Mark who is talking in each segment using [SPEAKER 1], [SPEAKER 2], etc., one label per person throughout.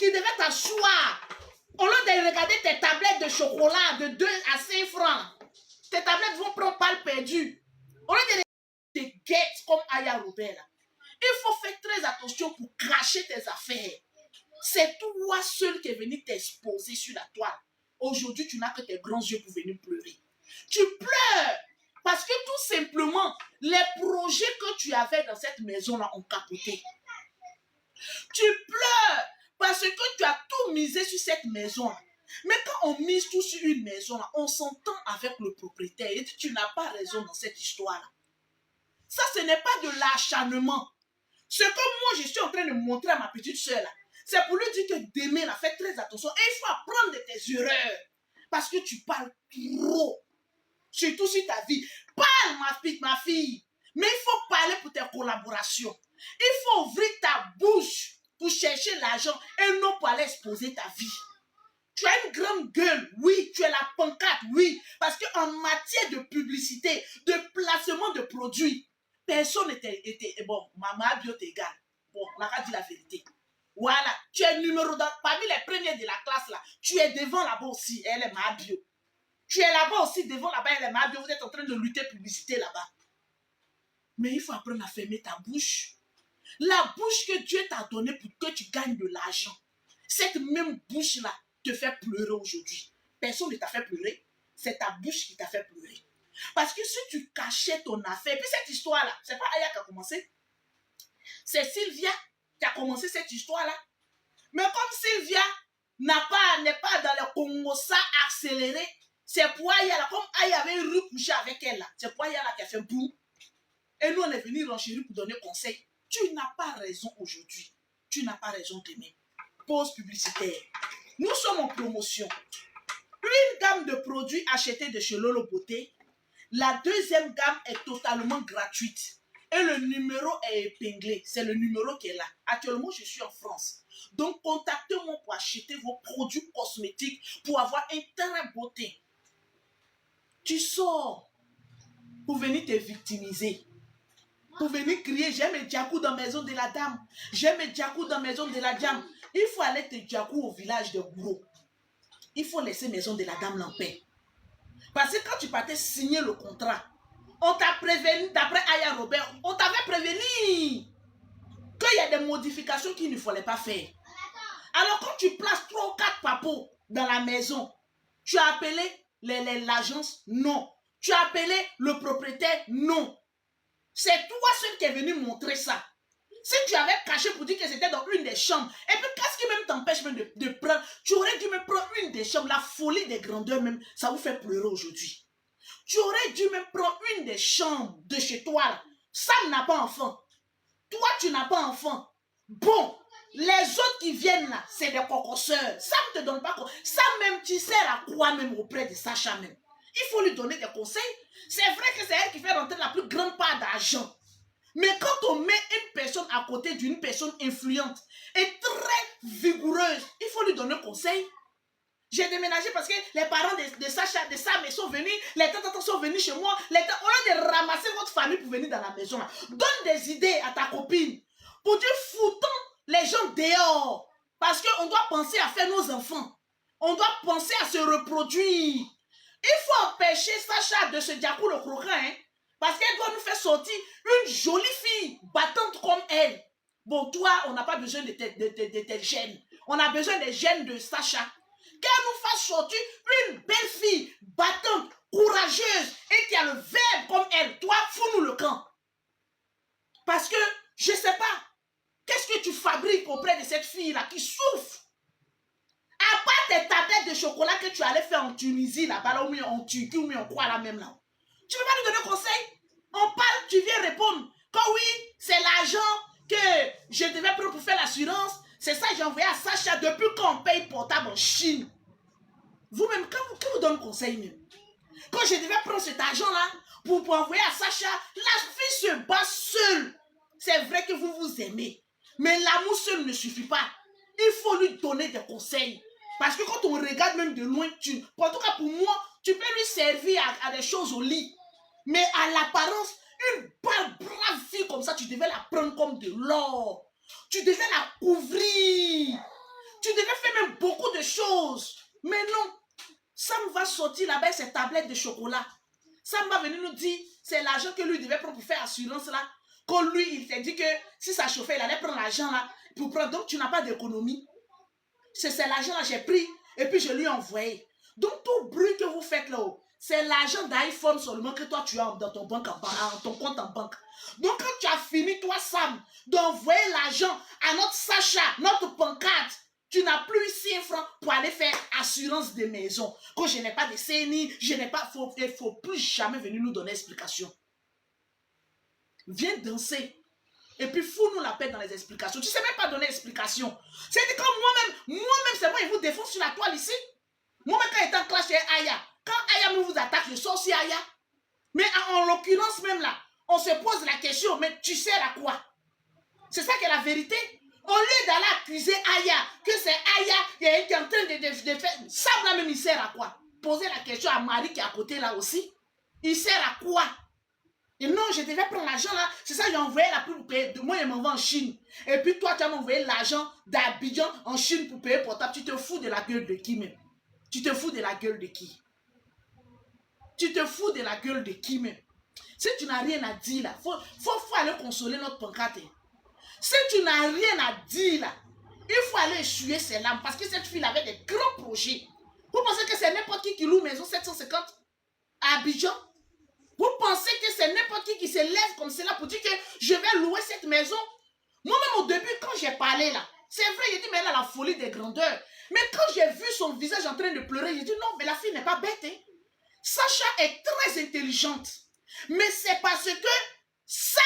[SPEAKER 1] qui devait t'asseoir. Au lieu de regarder tes tablettes de chocolat de 2 à 5 francs, tes tablettes vont prendre balle perdue. Au lieu de regarder tes guettes comme Aya Robert, il faut faire très attention pour cracher tes affaires. C'est toi seul qui est venu t'exposer sur la toile. Aujourd'hui, tu n'as que tes grands yeux pour venir pleurer. Tu pleures parce que tout simplement, les projets que tu avais dans cette maison-là ont capoté. Tu pleures parce que tu as tout misé sur cette maison-là. Mais quand on mise tout sur une maison-là, on s'entend avec le propriétaire. Et tu n'as pas raison dans cette histoire-là. Ça, ce n'est pas de l'acharnement. Ce que moi, je suis en train de montrer à ma petite soeur-là, c'est pour lui dire que demain, là, fais très attention. Et il faut apprendre de tes erreurs. Parce que tu parles trop. Surtout sur ta vie. Parle, ma fille. Mais il faut parler pour tes collaborations. Il faut ouvrir ta bouche pour chercher l'argent et non pour aller exposer ta vie. Tu as une grande gueule, oui. Tu es la pancarte, oui. Parce qu'en matière de publicité, de placement de produits, personne n'était... Bon, maman bio t'égale. Bon, on a dit la vérité. Voilà, tu es numéro 2, parmi les premiers de la classe là. Tu es devant là-bas aussi, elle est ma bio. Tu es là-bas aussi, devant là-bas, elle est ma bio. Vous êtes en train de lutter publicité là-bas. Mais il faut apprendre à fermer ta bouche. La bouche que Dieu t'a donnée pour que tu gagnes de l'argent. Cette même bouche-là te fait pleurer aujourd'hui. Personne ne t'a fait pleurer. C'est ta bouche qui t'a fait pleurer. Parce que si tu cachais ton affaire, puis cette histoire-là, c'est pas Aya qui a commencé. C'est Sylvia qui a commencé cette histoire-là. Mais comme Sylvia n'est pas dans le Congo, ça accéléré, c'est pour Aya là, comme Aya avait recouché avec elle là, c'est pour Aya là qui a fait boum. Et nous on est venu renchérir pour donner conseil. Tu n'as pas raison aujourd'hui. Tu n'as pas raison demain. Pause publicitaire. Nous sommes en promotion. Une gamme de produits achetés de chez Lolo Beauté. La deuxième gamme est totalement gratuite. Et le numéro est épinglé. C'est le numéro qui est là. Actuellement, je suis en France. Donc, contactez-moi pour acheter vos produits cosmétiques pour avoir un très beau teint. Tu sors pour venir te victimiser. Pour venir crier, j'ai mes diakou dans la maison de la dame. J'ai mes diakou dans la maison de la dame. Il faut aller te diakou au village de Gouro. Il faut laisser maison de la dame en paix. Parce que quand tu partais signer le contrat, on t'a prévenu, d'après Aya Robert, on t'avait prévenu qu'il y a des modifications qu'il ne fallait pas faire. Alors quand tu places 3 ou 4 papos dans la maison, tu as appelé l'agence? Non. Tu as appelé le propriétaire? Non. C'est toi seul qui est venu montrer ça. Si tu avais caché pour dire que c'était dans une des chambres, et puis qu'est-ce qui même t'empêche même de prendre, tu aurais dû me prendre une des chambres, la folie des grandeurs même, ça vous fait pleurer aujourd'hui. Tu aurais dû même prendre une des chambres de chez toi là. Sam n'a pas enfant. Toi tu n'as pas enfant. Bon, les autres qui viennent là, c'est des cocosseurs. Sam ne te donne pas quoi. Sam même, tu sers à quoi même auprès de Sacha même. Il faut lui donner des conseils. C'est vrai que c'est elle qui fait rentrer la plus grande part d'argent. Mais quand on met une personne à côté d'une personne influente et très vigoureuse, il faut lui donner conseil. J'ai déménagé parce que les parents de Sacha, de Sam sont venus, les tantes sont venus chez moi. Au lieu de ramasser votre famille pour venir dans la maison, là, donne des idées à ta copine pour dire foutons les gens dehors. Parce qu'on doit penser à faire nos enfants. On doit penser à se reproduire. Il faut empêcher Sacha de se diakou le croquant, hein, parce qu'elle doit nous faire sortir une jolie fille battante comme elle. Bon, toi, on n'a pas besoin de tes gènes. On a besoin des gènes de Sacha. Qu'elle nous fasse sortir une belle fille battante, courageuse et qui a le verbe comme elle. Toi, fous-nous le camp. Parce que, je ne sais pas, qu'est-ce que tu fabriques auprès de cette fille-là qui souffre? À part tes tablettes de chocolat que tu allais faire en Tunisie, là-bas, ou en Turquie, ou en quoi là même là. Tu ne peux pas nous donner conseil? On parle, tu viens répondre. Quand oui, c'est l'argent que je devais prendre pour faire l'assurance. C'est ça que j'ai envoyé à Sacha depuis qu'on paye portable en Chine. Vous-même, quand vous donne conseil même? Quand je devais prendre cet argent-là pour envoyer à Sacha, la fille se bat seule. C'est vrai que vous vous aimez. Mais l'amour seul ne suffit pas. Il faut lui donner des conseils. Parce que quand on regarde même de loin, en tout cas pour moi, tu peux lui servir à des choses au lit. Mais à l'apparence, une brave fille comme ça, tu devais la prendre comme de l'or. Tu devais la couvrir. Tu devais choses. Mais non, Sam va sortir là-bas ses tablettes de chocolat. Sam va venir nous dire, c'est l'argent que lui devait prendre pour faire assurance là. Quand lui, il s'est dit que si ça chauffait, il allait prendre l'argent là pour prendre. Donc, tu n'as pas d'économie. C'est l'argent là, j'ai pris et puis je lui ai envoyé. Donc, tout bruit que vous faites là-haut, c'est l'argent d'iPhone seulement que toi, tu as dans ton, ton compte en banque. Donc, quand tu as fini, toi, Sam, d'envoyer l'argent à notre Sacha, notre pancarte, tu n'as plus 6 francs pour aller faire assurance de maison. Quand je n'ai pas de CNI, je n'ai pas... Il ne faut plus jamais venir nous donner explication. Viens danser. Et puis fous-nous la paix dans les explications. Tu ne sais même pas donner explication. C'est comme moi-même, c'est moi, il vous défonce sur la toile ici. Moi-même, quand j'étais en classe chez Aya, quand Aya vous attaque, je sors aussi Aya. Mais en l'occurrence même là, on se pose la question, mais tu sers à quoi? C'est ça qui est la vérité. Au lieu d'aller accuser Aya, que c'est Aya qui est en train de faire, ça là même il sert à quoi? Poser la question à Marie qui est à côté là aussi. Il sert à quoi? Et non, je devais prendre l'argent là. C'est ça, j'ai envoyé la pub pour payer. Moi, il m'envoie en Chine. Et puis toi, tu as envoyé l'argent d'Abidjan en Chine pour payer portable. Tu te fous de la gueule de qui même? Tu te fous de la gueule de qui? Tu te fous de la gueule de qui même? Si tu n'as rien à dire là, faut aller consoler notre pancarte. Si tu n'as rien à dire là, il faut aller essuyer ses larmes parce que cette fille avait des grands projets. Vous pensez que c'est n'importe qui loue maison 750 à Abidjan? Vous pensez que c'est n'importe qui se lève comme cela pour dire que je vais louer cette maison? Moi-même au début, quand j'ai parlé là, c'est vrai, j'ai dit mais elle a la folie des grandeurs. Mais quand j'ai vu son visage en train de pleurer, j'ai dit non, mais la fille n'est pas bête. Hein? Sacha est très intelligente. Mais c'est parce que Sam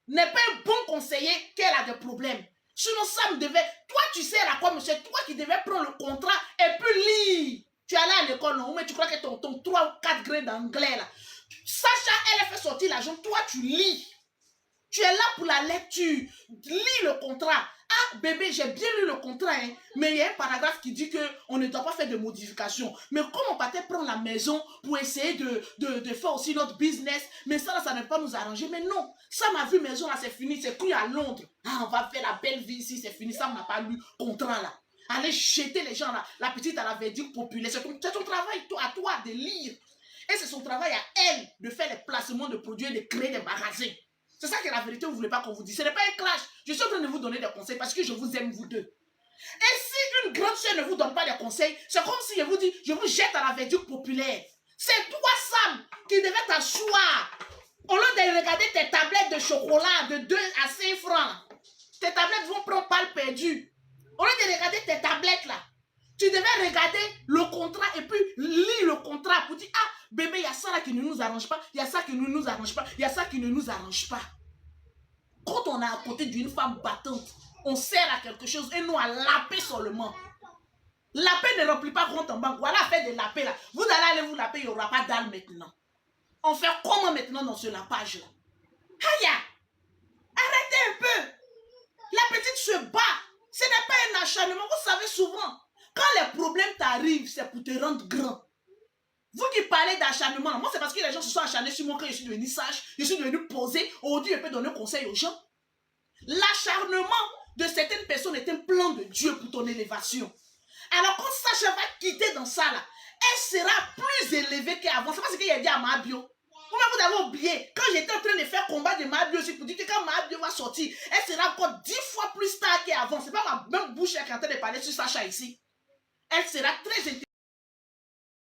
[SPEAKER 1] n'est pas un bon conseiller qu'elle a des problèmes. Sinon, Sam devait... Toi, tu sais à quoi, monsieur? Toi qui devais prendre le contrat et puis lire. Tu es allé à l'école, non? Mais tu crois que ton 3 ou 4 grades d'anglais, là. Sacha, elle a fait sortir l'argent. Toi, tu lis. Tu es là pour la lecture. Lis le contrat. Ah, bébé, j'ai bien lu le contrat, hein, mais il y a un paragraphe qui dit qu'on ne doit pas faire de modifications. Mais comme on partait prendre la maison pour essayer de faire aussi notre business, mais ça, là, ça ne va pas nous arranger. Mais non, ça m'a vu maison, là, c'est fini, c'est pris à Londres. Ah, on va faire la belle vie ici, c'est fini, ça, on n'a pas lu contrat, là. Allez jeter les gens, là. La petite, elle avait dit populaire. C'est ton travail, à toi, de lire. Et c'est son travail à elle de faire les placements de produits et de créer des magasins. C'est ça que la vérité, vous ne voulez pas qu'on vous dise. Ce n'est pas un clash. Je suis en train de vous donner des conseils parce que je vous aime, vous deux. Et si une grande soeur ne vous donne pas des conseils, c'est comme si je vous dis, je vous jette à la verdict populaire. C'est toi, Sam, qui devais t'asseoir. Au lieu de regarder tes tablettes de chocolat de 2 à 5 francs, tes tablettes vont prendre balle perdue. Au lieu de regarder tes tablettes là, tu devais regarder le contrat et puis lire le contrat pour dire, ah, bébé, il y a ça là qui ne nous arrange pas, il y a ça qui ne nous arrange pas, il y a ça qui ne nous arrange pas. Quand on est à côté d'une femme battante, on sert à quelque chose et nous à laper seulement. La paix ne remplit pas compte en banque. Voilà, fait de la paix là. Vous allez aller vous laper, il n'y aura pas dalle maintenant. On fait comment maintenant dans ce lapage là? Aïe! Arrêtez un peu! La petite se bat. Ce n'est pas un acharnement. Vous savez souvent, quand les problèmes t'arrivent, c'est pour te rendre grand. Vous qui parlez d'acharnement, moi c'est parce que les gens se sont acharnés sur moi quand je suis devenu sage, je suis devenu posé. Aujourd'hui, je peux donner conseil aux gens. L'acharnement de certaines personnes est un plan de Dieu pour ton élévation. Alors quand Sacha va quitter dans ça là, elle sera plus élevée qu'avant. C'est pas ce qu'il a dit à Mabio. Vous avez oublié, quand j'étais en train de faire combat de Mabio aussi, pour dire que quand Mabio va sortir, elle sera encore 10 fois plus tard qu'avant. C'est pas ma même bouche qui est en train de parler sur Sacha ici. Elle sera très intelligente.